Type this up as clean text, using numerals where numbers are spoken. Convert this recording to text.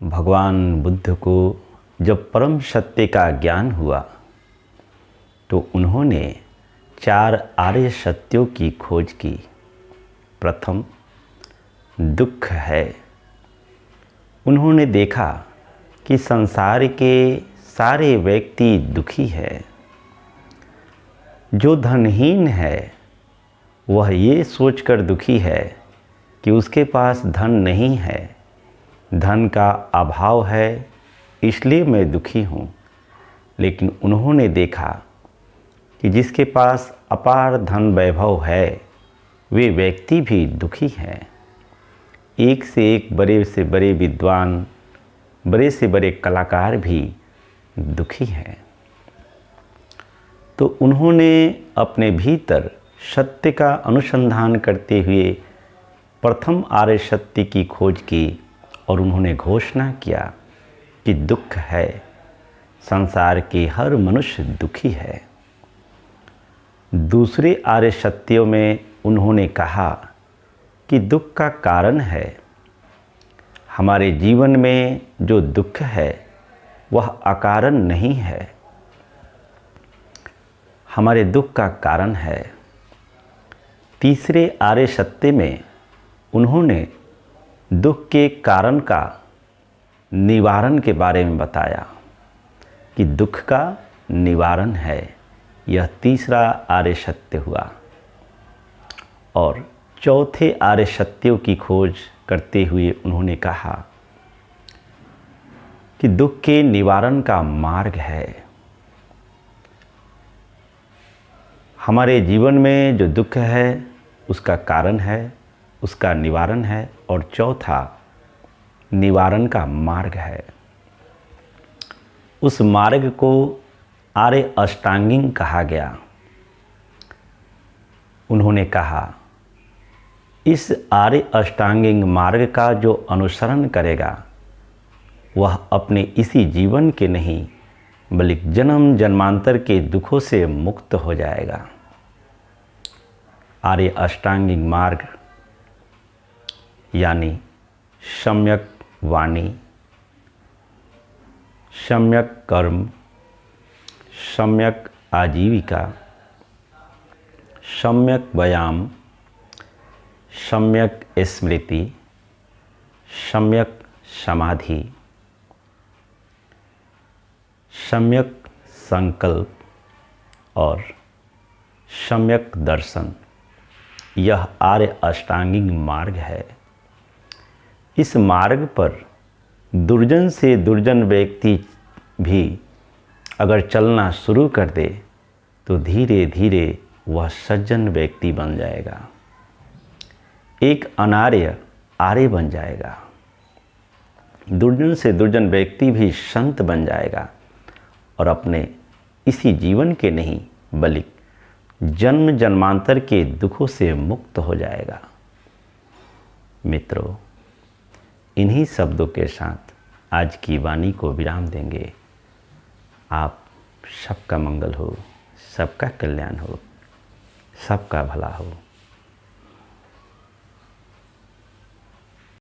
भगवान बुद्ध को जब परम सत्य का ज्ञान हुआ तो उन्होंने 4 आर्य सत्यों की खोज की। प्रथम, दुख है। उन्होंने देखा कि संसार के सारे व्यक्ति दुखी है। जो धनहीन है वह ये सोचकर दुखी है कि उसके पास धन नहीं है, धन का अभाव है, इसलिए मैं दुखी हूँ। लेकिन उन्होंने देखा कि जिसके पास अपार धन वैभव है वे व्यक्ति भी दुखी हैं। एक से एक बड़े से बड़े विद्वान, बड़े से बड़े कलाकार भी दुखी हैं। तो उन्होंने अपने भीतर सत्य का अनुसंधान करते हुए प्रथम आर्य सत्य की खोज की और उन्होंने घोषणा किया कि दुख है, संसार के हर मनुष्य दुखी है। दूसरे आर्य सत्यों में उन्होंने कहा कि दुख का कारण है। हमारे जीवन में जो दुख है वह अकारण नहीं है, हमारे दुख का कारण है। तीसरे आर्य सत्य में उन्होंने दुख के कारण का निवारण के बारे में बताया कि दुख का निवारण है। यह तीसरा आर्य सत्य हुआ। और चौथे आर्य सत्यों की खोज करते हुए उन्होंने कहा कि दुख के निवारण का मार्ग है। हमारे जीवन में जो दुख है उसका कारण है, उसका निवारण है, और चौथा निवारण का मार्ग है। उस मार्ग को आर्य अष्टांगिक कहा गया। उन्होंने कहा इस आर्य अष्टांगिक मार्ग का जो अनुसरण करेगा वह अपने इसी जीवन के नहीं बल्कि जन्म जन्मांतर के दुखों से मुक्त हो जाएगा। आर्य अष्टांगिक मार्ग यानी सम्यक वाणी, सम्यक कर्म, सम्यक आजीविका, सम्यक व्यायाम, सम्यक स्मृति, सम्यक समाधि, सम्यक संकल्प और सम्यक दर्शन, यह आर्य अष्टांगिक मार्ग है। इस मार्ग पर दुर्जन से दुर्जन व्यक्ति भी अगर चलना शुरू कर दे तो धीरे धीरे वह सज्जन व्यक्ति बन जाएगा, एक अनार्य आर्य बन जाएगा। दुर्जन से दुर्जन व्यक्ति भी संत बन जाएगा और अपने इसी जीवन के नहीं बल्कि जन्म जन्मांतर के दुखों से मुक्त हो जाएगा। मित्रों, इन्हीं शब्दों के साथ आज की वाणी को विराम देंगे। आप सबका मंगल हो, सबका कल्याण हो, सबका भला हो।